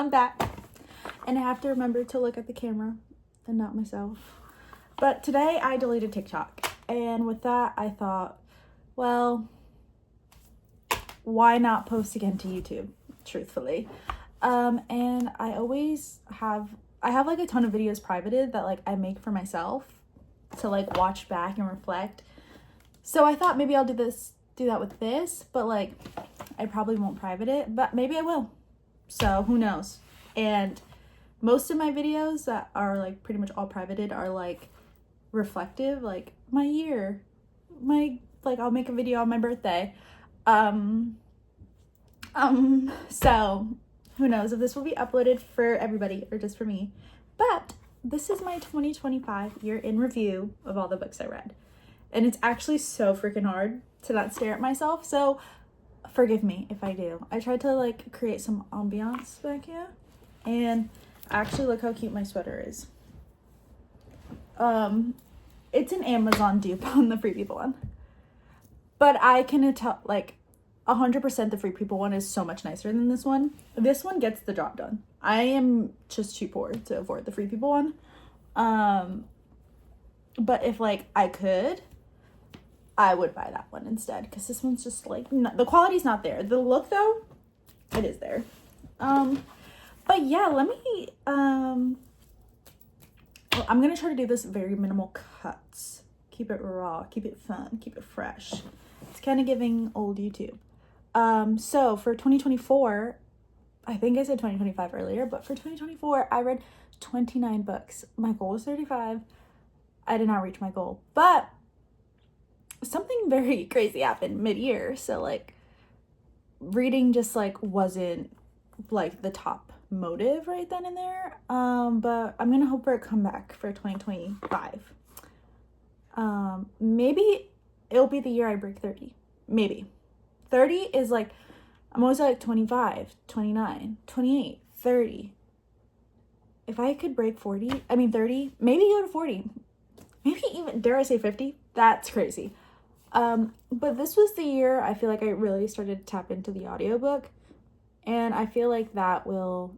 I'm back. And I have to remember to look at the camera and not myself. But today I deleted TikTok. And with that, I thought, well, why not post again to YouTube, truthfully? And I have like a ton of videos privated that like I make for myself to like watch back and reflect. So I thought maybe I'll do that with this, but like I probably won't private it, but maybe I will. So who knows? And most of my videos that are like pretty much all privated are like reflective, like my year, I'll make a video on my birthday. So who knows if this will be uploaded for everybody or just for me. But this is my 2025 year in review of all the books I read. And it's actually so freaking hard to not stare at myself. So forgive me if I do. I tried to like create some ambiance back here. And actually look how cute my sweater is. It's an Amazon dupe on the Free People one. But I can tell like 100% the Free People one is so much nicer than this one. This one gets the job done. I am just too poor to afford the Free People one. But if like I could, I would buy that one instead, because this one's just like the quality's not there. The look though, it is there. But yeah, let me well, I'm gonna try to do this very minimal cuts. Keep it raw, keep it fun, keep it fresh. It's kind of giving old YouTube. So for 2024, I think I said 2025 earlier, but for 2024, I read 29 books. My goal was 35. I did not reach my goal, but something very crazy happened mid-year. So like reading just like wasn't like the top motive right then and there. But I'm gonna hope for a comeback for 2025. Maybe it'll be the year I break 30. Maybe. 30 is like, I'm always like 25, 29, 28, 30. If I could break 30, maybe go to 40. Maybe even, dare I say 50? That's crazy. But this was the year I feel like I really started to tap into the audiobook. And I feel like that will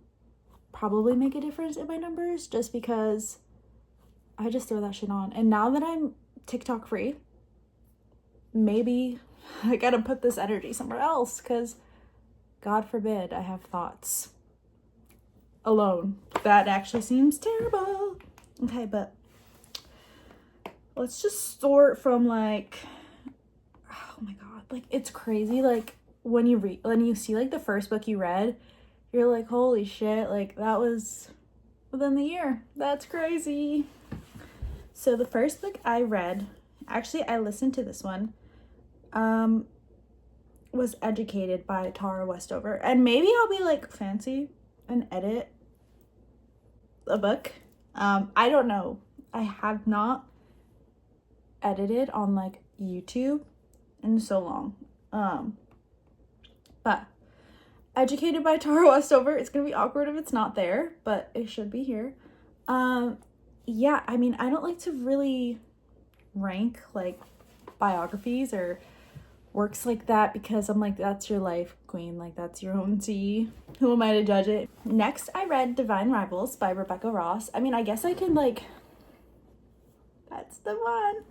probably make a difference in my numbers, just because I just throw that shit on. And now that I'm TikTok free, maybe I gotta put this energy somewhere else, because God forbid I have thoughts alone. That actually seems terrible. Okay, but let's just start from like, oh my God, like it's crazy. Like when you see like the first book you read, you're like, holy shit, like that was within the year. That's crazy. So the first book I read, actually I listened to this one, was Educated by Tara Westover. And maybe I'll be like fancy and edit a book. I don't know. I have not edited on like YouTube in so long. But Educated by Tara Westover. It's gonna be awkward if it's not there, but it should be here. Yeah, I mean, I don't like to really rank like biographies or works like that, because I'm like, that's your life, queen. Like, that's your own tea. Who am I to judge it? Next, I read Divine Rivals by Rebecca Ross. I mean, I guess I can like, that's the one.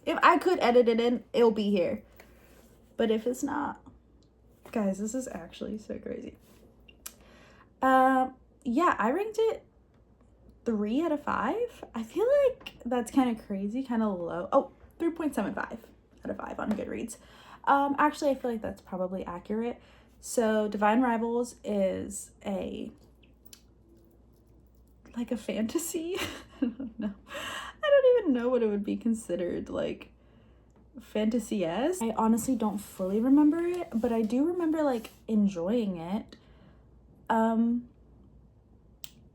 If I could edit it in, it'll be here. But if it's not, guys, this is actually so crazy. Yeah, I ranked it 3 out of 5. I feel like that's kind of crazy, kind of low. Oh, 3.75 out of 5 on Goodreads. Actually, I feel like that's probably accurate. So Divine Rivals is a fantasy. I don't know. I don't even know what it would be considered, like fantasy-esque. I honestly don't fully remember it, but I do remember like enjoying it.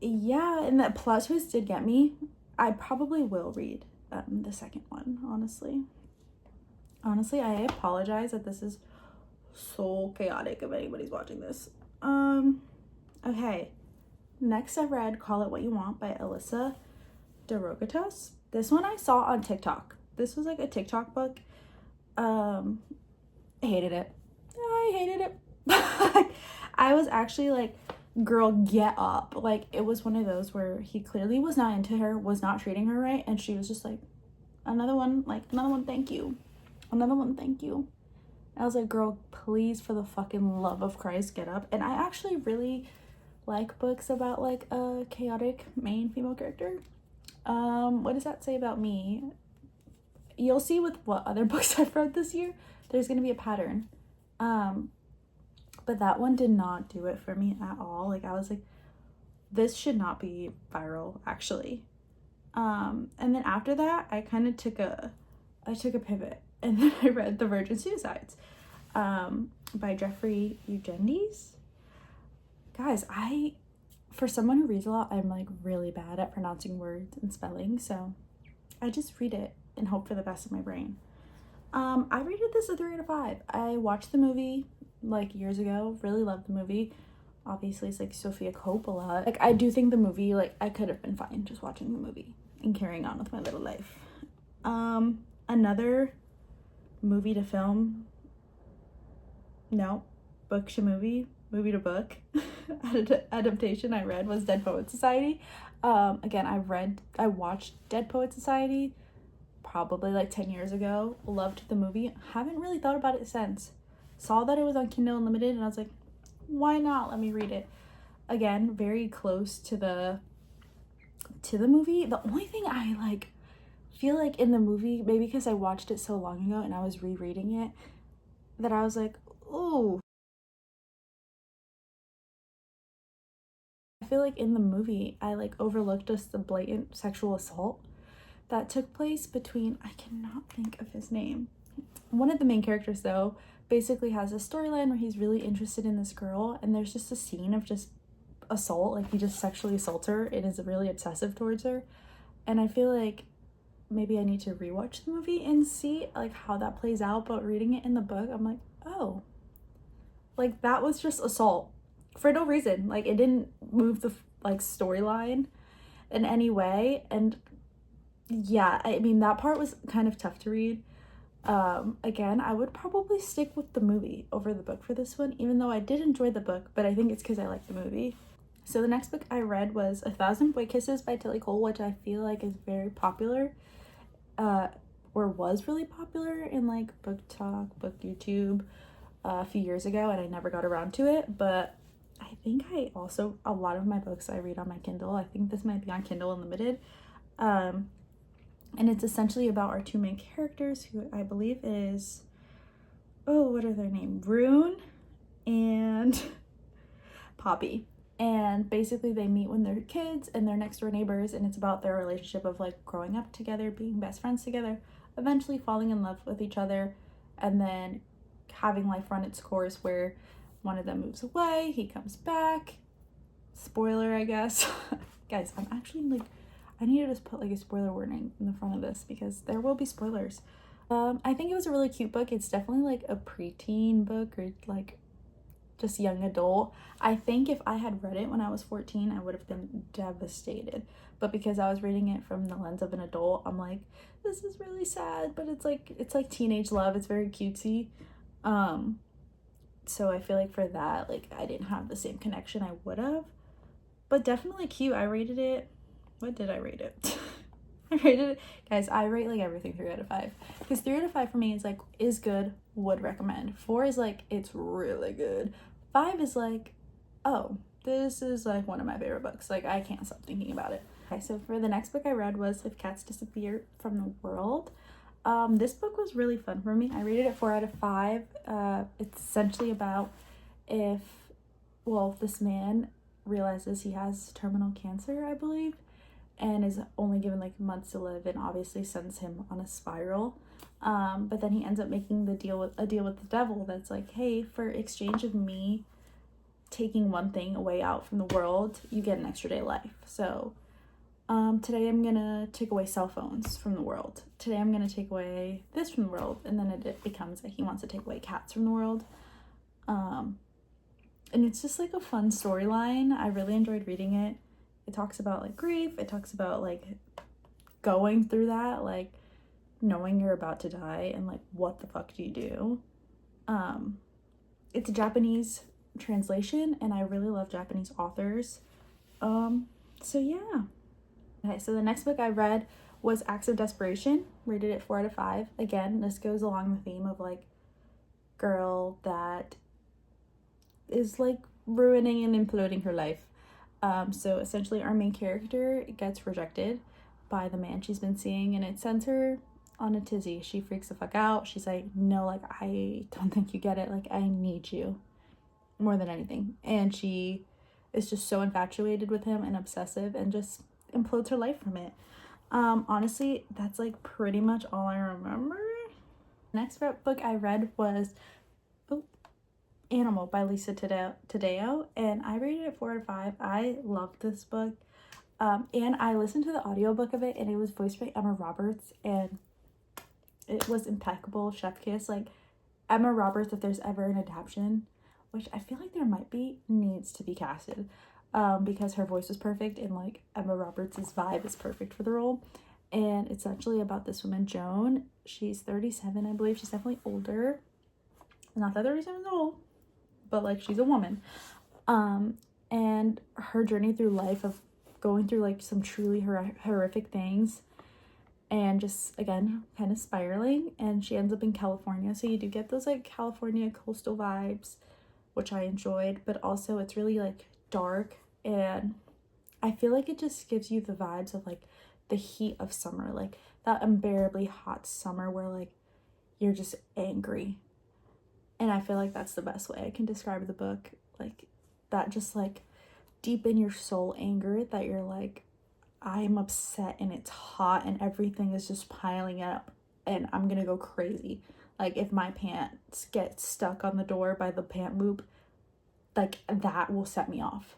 Yeah, and that plot twist did get me. I probably will read the second one, honestly. Honestly, I apologize that this is so chaotic if anybody's watching this. Okay. Next I read Call It What You Want by Alyssa DeRogatis. This one I saw on TikTok. This was like a TikTok book. I hated it. I hated it. I was actually like girl, get up. Like, it was one of those where he clearly was not into her, was not treating her right, and she was just like, another one, thank you. Another one, thank you. I was like, girl, please, for the fucking love of Christ, get up. And I actually really like books about like a chaotic main female character. What does that say about me? You'll see with what other books I've read this year, there's gonna be a pattern. But that one did not do it for me at all. Like, I was like, this should not be viral, actually. And then after that, I kind of took a pivot, and then I read The Virgin Suicides, by Jeffrey Eugenides. Guys, for someone who reads a lot, I'm like really bad at pronouncing words and spelling, so I just read it and hope for the best of my brain. I rated this a 3 out of 5. I watched the movie like years ago, really loved the movie. Obviously, it's like Sofia Coppola. Like, I do think the movie, like, I could have been fine just watching the movie and carrying on with my little life. Another movie to film, no, book to movie to book adaptation I read was Dead Poets Society. Again, I watched Dead Poets Society probably like 10 years ago, loved the movie, haven't really thought about it since. Saw that it was on Kindle Unlimited and I was like, why not, let me read it. Again, very close to the movie. The only thing I like feel like in the movie, maybe because I watched it so long ago and I was rereading it, that I was like, ooh. I feel like in the movie I like overlooked just the blatant sexual assault that took place between, I cannot think of his name. One of the main characters though basically has a storyline where he's really interested in this girl, and there's just a scene of just assault, like he just sexually assaults her and is really obsessive towards her. And I feel like maybe I need to rewatch the movie and see like how that plays out, but reading it in the book, I'm like, oh, like that was just assault for no reason. Like, it didn't move the like storyline in any way. And yeah, I mean, that part was kind of tough to read. Again, I would probably stick with the movie over the book for this one, even though I did enjoy the book, but I think it's because I like the movie. So the next book I read was A Thousand Boy Kisses by Tilly Cole, which I feel like is very popular, or was really popular in like book talk, book YouTube a few years ago, and I never got around to it. But I think a lot of my books I read on my Kindle. I think this might be on Kindle Unlimited. And it's essentially about our two main characters, who I believe is, what are their names? Rune and Poppy. And basically they meet when they're kids and they're next door neighbors, and it's about their relationship of like growing up together, being best friends together, eventually falling in love with each other, and then having life run its course where one of them moves away, he comes back. Spoiler, I guess. Guys, I'm actually like, I need to just put like a spoiler warning in the front of this because there will be spoilers. I think it was a really cute book. It's definitely like a preteen book or like just young adult. I think if I had read it when I was 14, I would have been devastated. But because I was reading it from the lens of an adult, I'm like, this is really sad, but it's like teenage love. It's very cutesy. So I feel like for that, like I didn't have the same connection I would have. But definitely cute. I rated it. What did I rate it? I rated it, guys, I rate like everything 3 out of 5. Because 3 out of 5 for me is like, is good, would recommend. 4 is like, it's really good. 5 is like, oh, this is like one of my favorite books. Like, I can't stop thinking about it. Okay, so for the next book I read was If Cats Disappear from the World. This book was really fun for me. I rated it 4 out of 5. It's essentially about if this man realizes he has terminal cancer, I believe, and is only given like months to live, and obviously sends him on a spiral. But then he ends up making a deal with the devil that's like, hey, for exchange of me taking one thing away out from the world, you get an extra day of life. So today I'm gonna take away cell phones from the world. Today I'm gonna take away this from the world. And then it becomes that he wants to take away cats from the world. And it's just like a fun storyline. I really enjoyed reading it. It talks about like grief. It talks about like going through that, like knowing you're about to die and like what the fuck do you do. It's a Japanese translation, and I really love Japanese authors. So yeah. Okay, so the next book I read was Acts of Desperation, rated at 4 out of 5. Again, this goes along the theme of like girl that is like ruining and imploding her life. So essentially our main character gets rejected by the man she's been seeing, and it sends her on a tizzy. She freaks the fuck out. She's like, no, like, I don't think you get it. Like, I need you more than anything. And she is just so infatuated with him and obsessive and just implodes her life from it. Honestly, that's like pretty much all I remember. Next book I read was Animal by Lisa Taddeo, and I rated it 4 out of 5. I loved this book. And I listened to the audiobook of it, and it was voiced by Emma Roberts, and it was impeccable. Chef kiss. Like, Emma Roberts, if there's ever an adaptation, which I feel like there might be, needs to be casted, because her voice was perfect, and like Emma Roberts' vibe is perfect for the role. And it's actually about this woman, Joan. She's 37, I believe. She's definitely older. Not that 37 is old, but like she's a woman. And her journey through life of going through like some truly horrific things, and just again kind of spiraling, and she ends up in California, so you do get those like California coastal vibes, which I enjoyed, but also it's really like dark, and I feel like it just gives you the vibes of like the heat of summer, like that unbearably hot summer where like you're just angry. And I feel like that's the best way I can describe the book, like that just like deep in your soul anger that you're like, I'm upset and it's hot and everything is just piling up and I'm gonna go crazy. Like if my pants get stuck on the door by the pant loop, like that will set me off.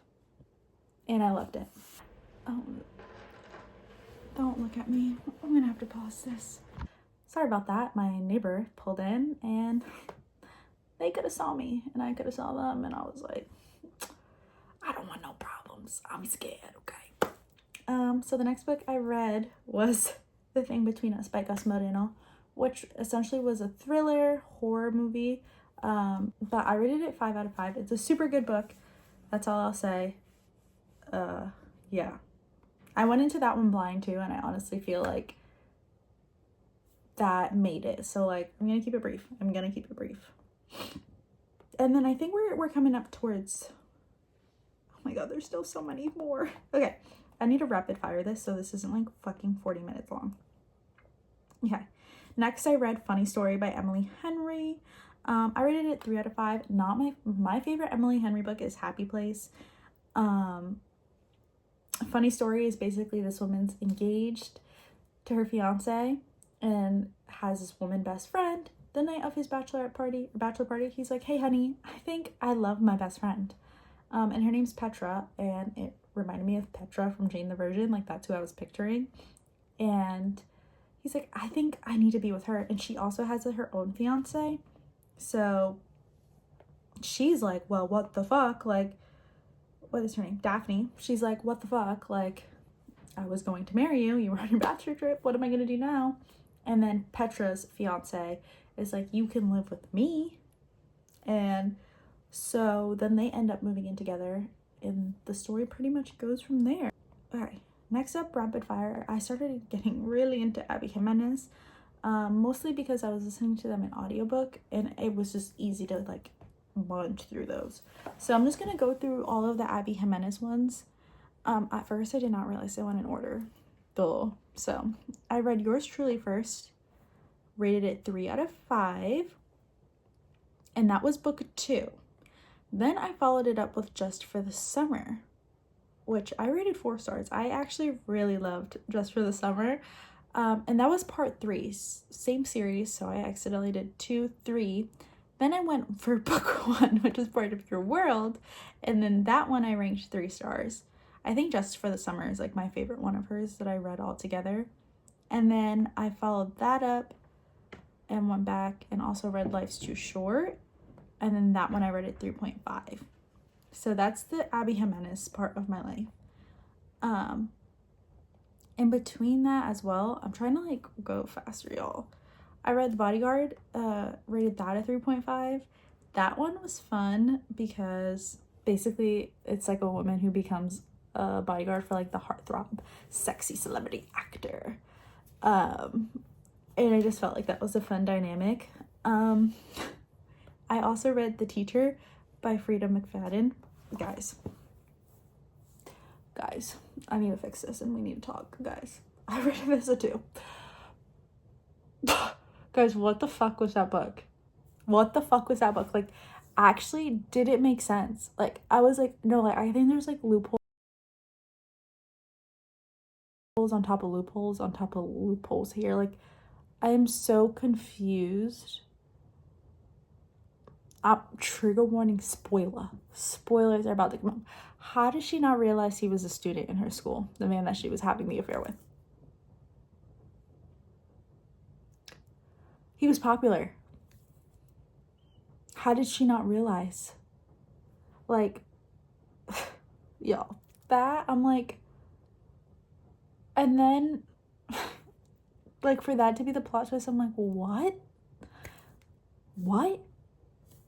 And I loved it. Oh, don't look at me. I'm gonna have to pause this. Sorry about that. My neighbor pulled in and they could have saw me and I could have saw them, and I was like, I don't want no problems. I'm scared, okay? So the next book I read was The Thing Between Us by Gus Moreno, which essentially was a thriller horror movie. But I rated it 5 out of 5. It's a super good book. That's all I'll say. Yeah. I went into that one blind too, and I honestly feel like that made it. So like, I'm gonna keep it brief. And then I think we're coming up towards, oh my god, there's still so many more. Okay, I need to rapid fire this so this isn't like fucking 40 minutes long. Okay, next I read Funny Story by Emily Henry. I rated it 3 out of 5. Not my favorite Emily Henry book is Happy Place. Funny Story is basically this woman's engaged to her fiance and has this woman best friend. The night of his bachelor party, he's like, hey honey, I think I love my best friend. And her name's Petra, and it reminded me of Petra from Jane the Virgin, like that's who I was picturing. And he's like, I think I need to be with her. And she also has her own fiance. So she's like, well, what the fuck? Like, what is her name? Daphne. She's like, what the fuck? Like, I was going to marry you. You were on your bachelor trip. What am I going to do now? And then Petra's fiance is like, you can live with me. And so then they end up moving in together, and the story pretty much goes from there. Okay, next up, rapid fire. I started getting really into Abby Jimenez, mostly because I was listening to them in audiobook, and it was just easy to like munch through those. So I'm just gonna go through all of the Abby Jimenez ones. At first I did not realize they went in order. Duh. So I read Yours Truly first, rated it 3 out of 5, and that was book 2. Then I followed it up with Just for the Summer, which I rated 4 stars. I actually really loved Just for the Summer. And that was part 3, same series, so I accidentally did 2, 3. Then I went for book 1, which was Part of Your World, and then that one I ranked 3 stars. I think Just for the Summer is like my favorite one of hers that I read all together. And then I followed that up and went back and also read Life's Too Short, and then that one I read at 3.5. So that's the Abby Jimenez part of my life. In between that as well, I'm trying to like go faster, y'all. I read The Bodyguard, rated that at 3.5. that one was fun because basically it's like a woman who becomes a bodyguard for like the heartthrob sexy celebrity actor. And I just felt like that was a fun dynamic. I also read The Teacher by Frida McFadden. Guys, I need to fix this and we need to talk, guys. I read Visa too. Guys, what the fuck was that book? What the fuck was that book? Like, actually, did it make sense? Like, I was like, no, like, I think there's like loopholes on top of loopholes on top of loopholes here. Like, I am so confused. Trigger warning, spoilers are about to come up. How did she not realize he was a student in her school, the man that she was having the affair with? He was popular. How did she not realize? Like, y'all, that, I'm like, and then like for that to be the plot twist, I'm like, what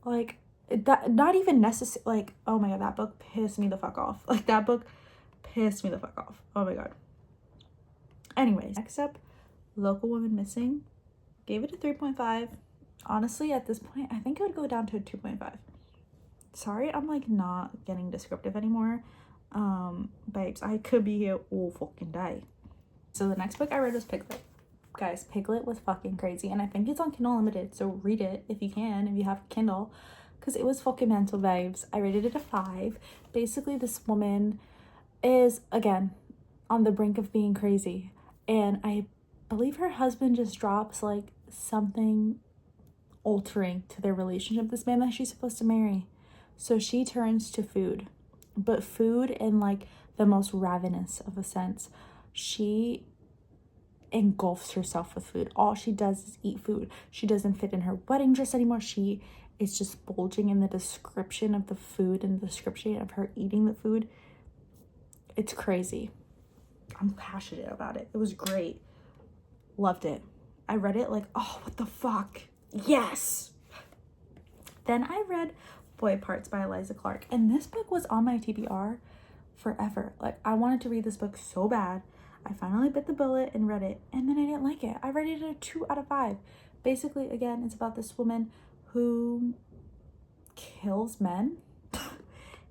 like that, not even necessary. Like, oh my god, that book pissed me the fuck off. Like, that book pissed me the fuck off. Oh my god. Anyways, next up, Local Woman Missing. Gave it a 3.5. Honestly, at this point, I think it would go down to a 2.5. Sorry, I'm like not getting descriptive anymore. Babes, I could be here all fucking day. So the next book I read was Piglet. Guys, Piglet was fucking crazy, and I think it's on Kindle Unlimited, so read it if you can, if you have Kindle, because it was fucking mental, babes. I rated it a 5. Basically, this woman is, again, on the brink of being crazy, and I believe her husband just drops like something altering to their relationship, this man that she's supposed to marry. So she turns to food, but food in like the most ravenous of a sense. She engulfs herself with food. All she does is eat food. She doesn't fit in her wedding dress anymore. She is just bulging in the description of the food and the description of her eating the food. It's crazy. I'm passionate about it. It was great. Loved it. I read it like, oh, what the fuck? Yes. Then I read Boy Parts by Eliza Clark, and this book was on my TBR forever. Like, I wanted to read this book so bad. I finally bit the bullet and read it, and then I didn't like it. I rated it a 2 out of 5. Basically, again, it's about this woman who kills men,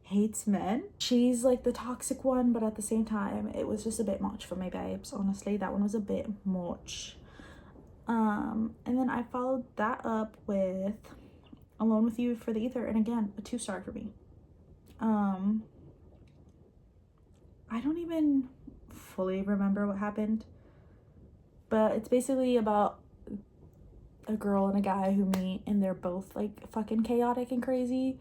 hates men. She's like the toxic one, but at the same time, it was just a bit much for me, babes. Honestly, that one was a bit much. And then I followed that up with Alone with You for the Ether, and again, a 2-star for me. I don't even fully remember what happened, but it's basically about a girl and a guy who meet, and they're both like fucking chaotic and crazy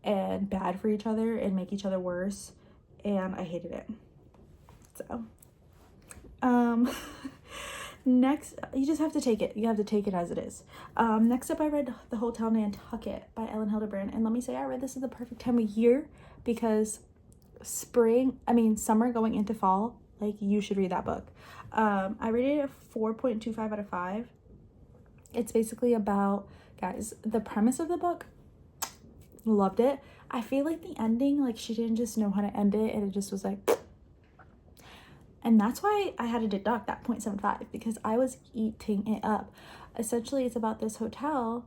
and bad for each other and make each other worse, and I hated it. So next, you just have to take it. You have to take it as it is. Next up, I read The Hotel Nantucket by Ellen Hildebrand, and let me say, I read this at the perfect time of year because summer going into fall, like, you should read that book. I rated it a 4.25 out of 5. It's basically about, guys, the premise of the book, loved it. I feel like the ending, like, she didn't just know how to end it, and it just was like, and that's why I had to deduct that 0.75, because I was eating it up. Essentially, it's about this hotel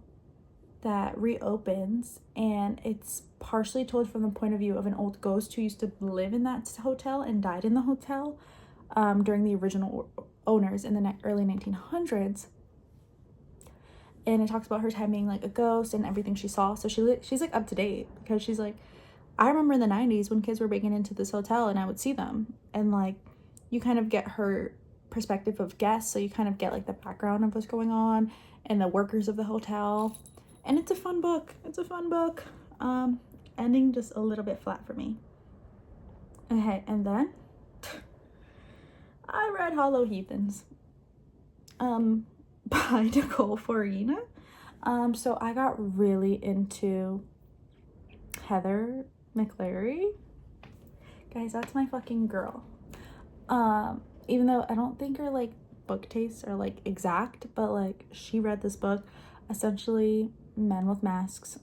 that reopens, and it's partially told from the point of view of an old ghost who used to live in that hotel and died in the hotel during the original owners in the early 1900s. And it talks about her time being like a ghost and everything she saw. So she's like up to date, because she's like, I remember in the 90s when kids were breaking into this hotel and I would see them, and like, you kind of get her perspective of guests, so you kind of get like the background of what's going on and the workers of the hotel. And it's a fun book. Ending just a little bit flat for me. Okay, and then I read Hollow Heathens by Nicole Farina. So I got really into Heather McCleary. Guys, that's my fucking girl. Even though I don't think her like book tastes are like exact, but like, she read this book, essentially Men with Masks,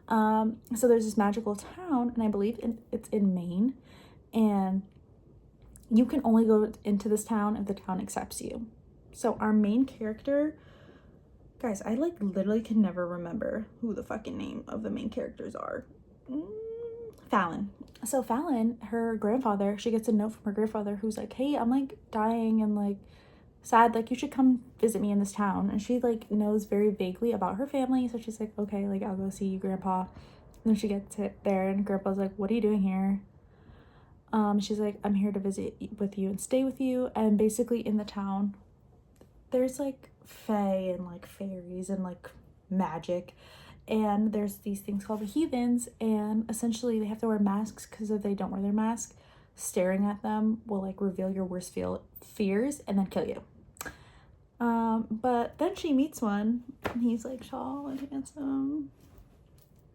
So there's this magical town, and I believe it's in Maine, and you can only go into this town if the town accepts you. So our main character, guys, I like literally can never remember who the fucking name of the main characters are. Fallon. So Fallon, her grandfather, she gets a note from her grandfather who's like, hey, I'm like dying and like sad, like you should come visit me in this town. And she like knows very vaguely about her family, so she's like, okay, like I'll go see you, grandpa. And then she gets it there, and grandpa's like, what are you doing here? She's like, I'm here to visit with you and stay with you. And basically in the town there's like fae and like fairies and like magic, and there's these things called the heathens, and essentially they have to wear masks, because if they don't wear their mask, staring at them will like reveal your worst fears and then kill you. But then she meets one, and he's like tall and handsome.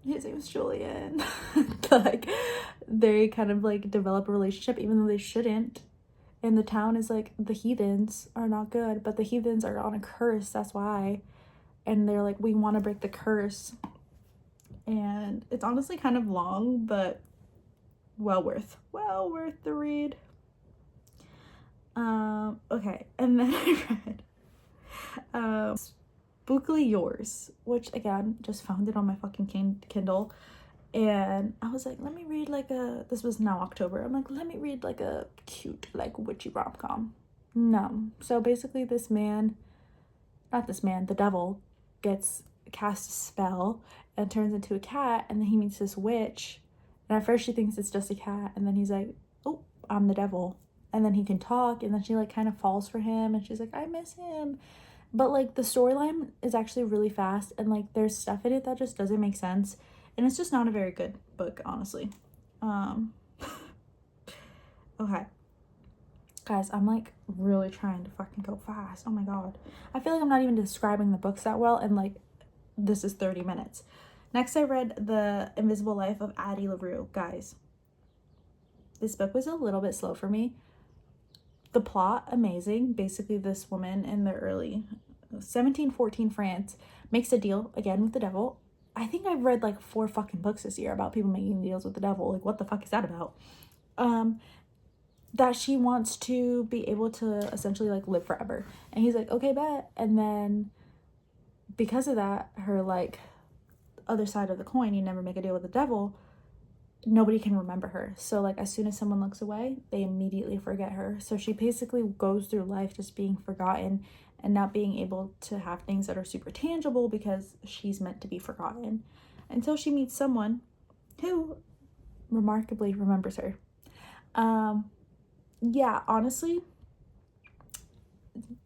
His name is Julian. Like they kind of like develop a relationship, even though they shouldn't. And the town is like, the heathens are not good, but the heathens are on a curse, that's why. And they're like, we want to break the curse. And it's honestly kind of long, but well worth the read. Okay, and then I read Spookily Yours, which again just found it on my fucking Kindle, and I was like, let me read like this was now October, I'm like, let me read like a cute like witchy rom-com. No. So basically the devil gets cast a spell and turns into a cat, and then he meets this witch, and at first she thinks it's just a cat, and then he's like, oh, I'm the devil. And then he can talk, and then she like kind of falls for him, and she's like, I miss him. But like the storyline is actually really fast, and like there's stuff in it that just doesn't make sense, and it's just not a very good book, honestly. Okay, guys, I'm like really trying to fucking go fast. Oh my god, I feel like I'm not even describing the books that well, and like this is 30 minutes. Next, I read The Invisible Life of Addie LaRue. Guys, this book was a little bit slow for me. The plot, amazing. Basically, this woman in the early 1714 France makes a deal again with the devil. I think I've read like 4 fucking books this year about people making deals with the devil. Like, what the fuck is that about? That she wants to be able to essentially like live forever. And he's like, okay, bet. And then because of that, her like other side of the coin, you never make a deal with the devil, nobody can remember her. So like as soon as someone looks away, they immediately forget her. So she basically goes through life just being forgotten and not being able to have things that are super tangible, because she's meant to be forgotten, until she meets someone who remarkably remembers her. Yeah, honestly,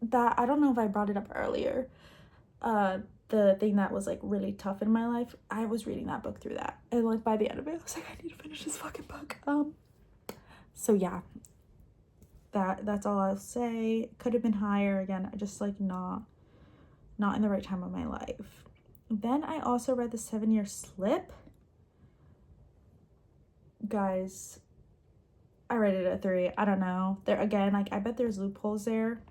that, I don't know if I brought it up earlier, the thing that was like really tough in my life, I was reading that book through that, and like by the end of it I was like, I need to finish this fucking book. So yeah, that's all I'll say. Could have been higher. Again, I just like not in the right time of my life. Then I also read The 7-Year Slip. Guys, I read it at 3. I don't know, there again, like I bet there's loopholes there,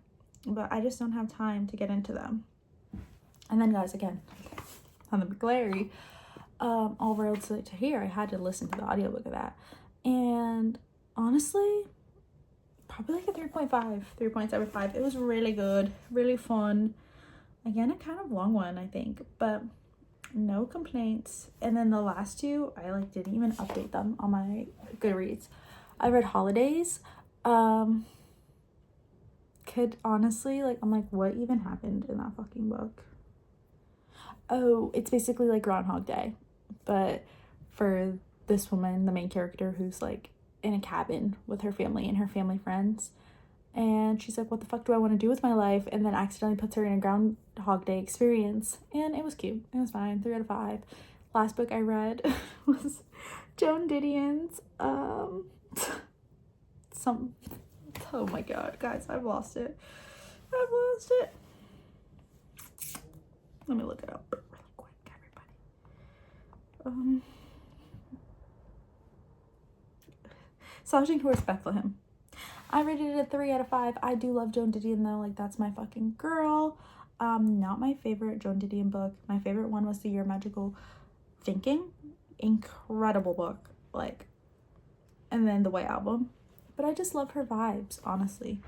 but I just don't have time to get into them. And then guys, again, on the McGlary, All Roads Lead to Here, I had to listen to the audiobook of that, and honestly, probably like a 3.75. It was really good, really fun. Again, a kind of long one, I think, but no complaints. And then the last 2, I like didn't even update them on my Goodreads. I read Holidays. Could honestly, like, I'm like, what even happened in that fucking book? Oh, it's basically like Groundhog Day, but for this woman, the main character, who's like in a cabin with her family and her family friends, and she's like, what the fuck do I want to do with my life? And then accidentally puts her in a Groundhog Day experience, and it was cute. It was fine. 3 out of 5. Last book I read was Joan Didion's oh my god, guys, I've lost it. Let me look it up really quick, everybody. Slouching Towards Bethlehem. I rated it a 3 out of 5. I do love Joan Didion though, like that's my fucking girl. Not my favorite Joan Didion book. My favorite one was The Year of Magical Thinking. incredible book, like, and then the White Album. But I just love her vibes, honestly.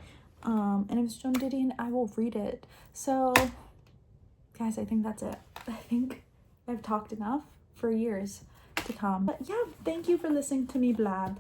And if it's Joan Didion, I will read it. So, guys, I think that's it. I think I've talked enough for years to come. But yeah, thank you for listening to me blab.